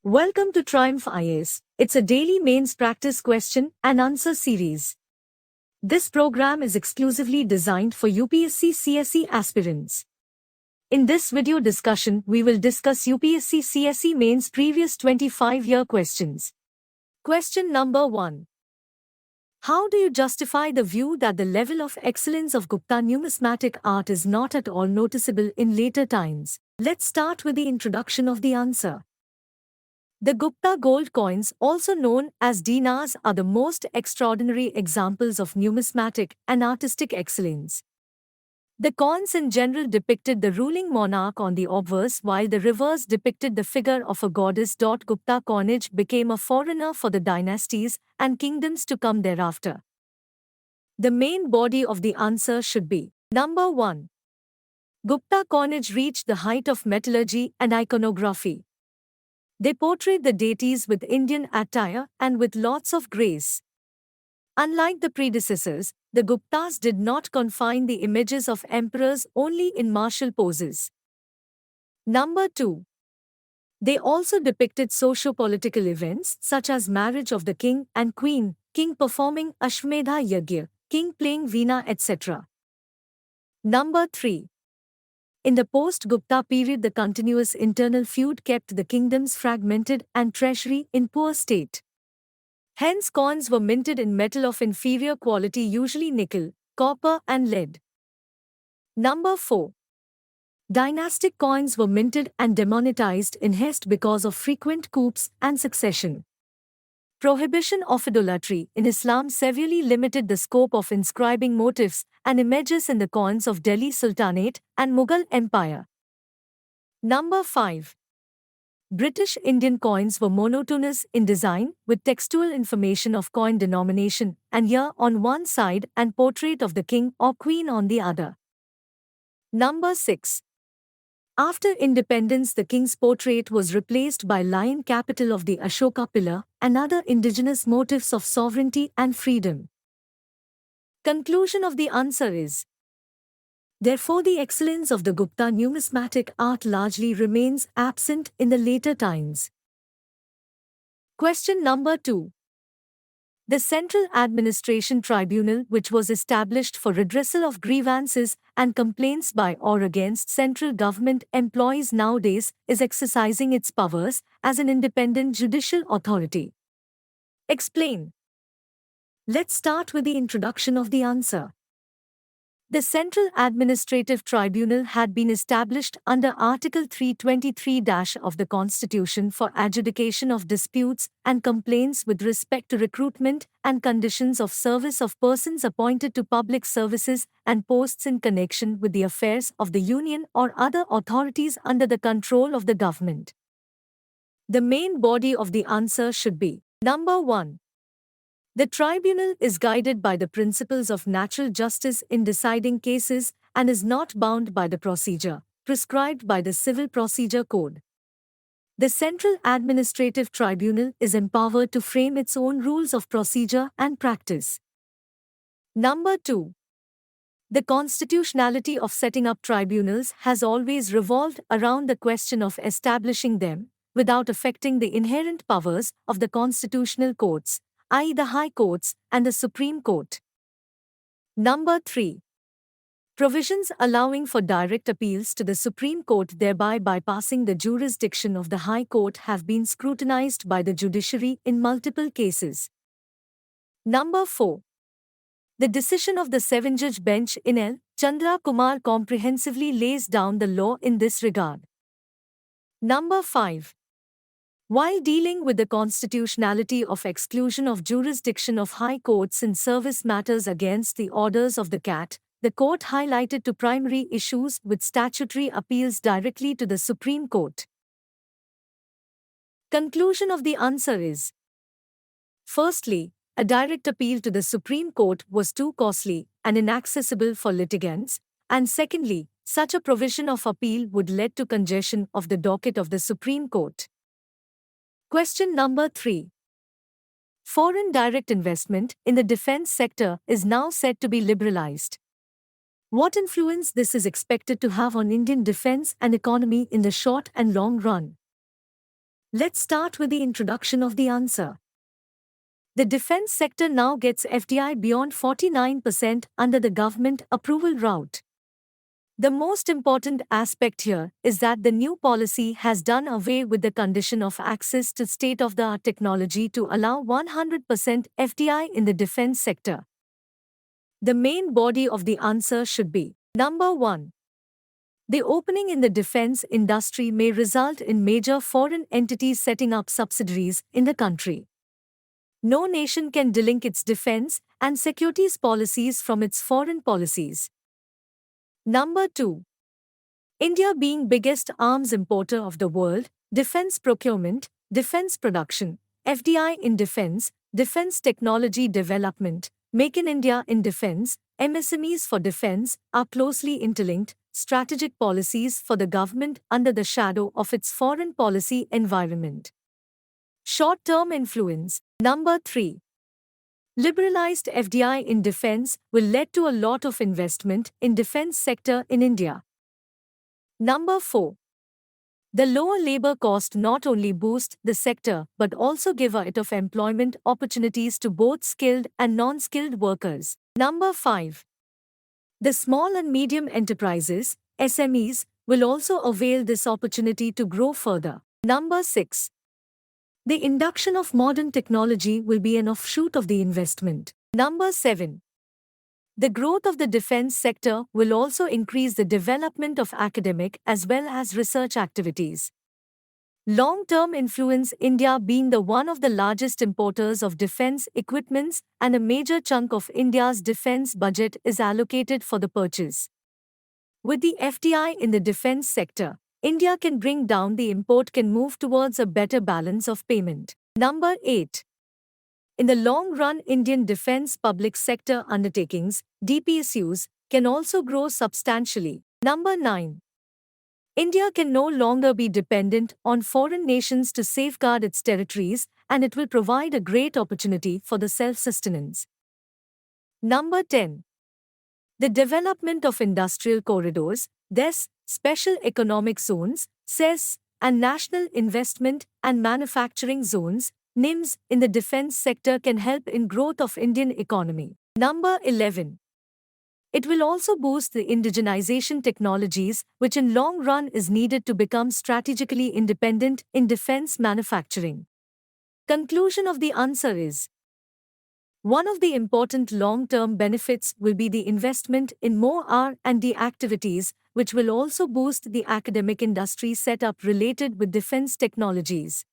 Welcome to Triumph IAS. It's a daily mains practice question and answer series. This program is exclusively designed for UPSC CSE aspirants. In this video discussion, we will discuss UPSC CSE mains previous 25-year questions. Question number 1. How do you justify the view that the level of excellence of Gupta numismatic art is not at all noticeable in later times? Let's start with the introduction of the answer. The Gupta gold coins, also known as dinars, are the most extraordinary examples of numismatic and artistic excellence. The coins in general depicted the ruling monarch on the obverse, while the reverse depicted the figure of a goddess. Gupta coinage became a forerunner for the dynasties and kingdoms to come thereafter. The main body of the answer should be number 1. Gupta coinage reached the height of metallurgy and iconography. They portrayed the deities with Indian attire and with lots of grace. Unlike the predecessors, the Guptas did not confine the images of emperors only in martial poses. Number 2. They also depicted socio-political events such as marriage of the king and queen, king performing Ashwamedha Yagya, king playing veena, etc. Number 3. In the post-Gupta period, the continuous internal feud kept the kingdoms fragmented and treasury in poor state. Hence, coins were minted in metal of inferior quality, usually nickel, copper and lead. Number 4. Dynastic coins were minted and demonetized in haste because of frequent coups and succession. Prohibition of idolatry in Islam severely limited the scope of inscribing motifs and images in the coins of Delhi Sultanate and Mughal Empire. Number 5. British Indian coins were monotonous in design, with textual information of coin denomination and year on one side and portrait of the king or queen on the other. Number 6. After independence, the king's portrait was replaced by lion capital of the Ashoka pillar and other indigenous motifs of sovereignty and freedom. Conclusion of the answer is: therefore, the excellence of the Gupta numismatic art largely remains absent in the later times. Question number 2. The Central Administration Tribunal, which was established for redressal of grievances and complaints by or against central government employees nowadays, is exercising its powers as an independent judicial authority. Explain. Let's start with the introduction of the answer. The Central Administrative Tribunal had been established under Article 323- of the Constitution for adjudication of disputes and complaints with respect to recruitment and conditions of service of persons appointed to public services and posts in connection with the affairs of the Union or other authorities under the control of the government. The main body of the answer should be number 1. The tribunal is guided by the principles of natural justice in deciding cases and is not bound by the procedure prescribed by the Civil Procedure Code. The Central Administrative Tribunal is empowered to frame its own rules of procedure and practice. Number 2. The constitutionality of setting up tribunals has always revolved around the question of establishing them without affecting the inherent powers of the constitutional courts, i.e. the High Courts and the Supreme Court. Number 3. Provisions allowing for direct appeals to the Supreme Court, thereby bypassing the jurisdiction of the High Court, have been scrutinized by the judiciary in multiple cases. Number 4. The decision of the 7-judge bench in L. Chandra Kumar comprehensively lays down the law in this regard. Number 5. While dealing with the constitutionality of exclusion of jurisdiction of high courts in service matters against the orders of the CAT, the court highlighted two primary issues with statutory appeals directly to the Supreme Court. Conclusion of the answer is: firstly, a direct appeal to the Supreme Court was too costly and inaccessible for litigants, and secondly, such a provision of appeal would lead to congestion of the docket of the Supreme Court. Question number 3. Foreign direct investment in the defense sector is now said to be liberalized. What influence this is expected to have on Indian defense and economy in the short and long run? Let's start with the introduction of the answer. The defense sector now gets FDI beyond 49% under the government approval route. The most important aspect here is that the new policy has done away with the condition of access to state-of-the-art technology to allow 100% FDI in the defense sector. The main body of the answer should be number 1. The opening in the defense industry may result in major foreign entities setting up subsidiaries in the country. No nation can delink its defense and securities policies from its foreign policies. Number 2. India being biggest arms importer of the world, defense procurement, defense production, FDI in defense technology development, Make in India in defense, MSMEs for defense are closely interlinked, strategic policies for the government under the shadow of its foreign policy environment. Short-term influence. Number 3. Liberalized FDI in defense will lead to a lot of investment in defense sector in India. Number 4. The lower labor cost not only boost the sector but also give it of employment opportunities to both skilled and non-skilled workers. Number 5. The small and medium enterprises, SMEs, will also avail this opportunity to grow further. Number 6. The induction of modern technology will be an offshoot of the investment. Number 7. The growth of the defense sector will also increase the development of academic as well as research activities. Long-term influence. India being one of the largest importers of defense equipments and a major chunk of India's defense budget is allocated for the purchase. With the FDI in the defense sector, India can bring down the import, can move towards a better balance of payment. Number 8. In the long run, Indian defense public sector undertakings, DPSUs, can also grow substantially. Number 9. India can no longer be dependent on foreign nations to safeguard its territories, and it will provide a great opportunity for the self-sustenance. Number 10. The development of industrial corridors, DES, Special Economic Zones, SEZ, and National Investment and Manufacturing Zones, NIMS, in the defense sector can help in growth of Indian economy. Number 11. It will also boost the indigenization technologies, which in long run is needed to become strategically independent in defense manufacturing. Conclusion of the answer is: one of the important long-term benefits will be the investment in more R&D activities, which will also boost the academic industry setup related with defense technologies.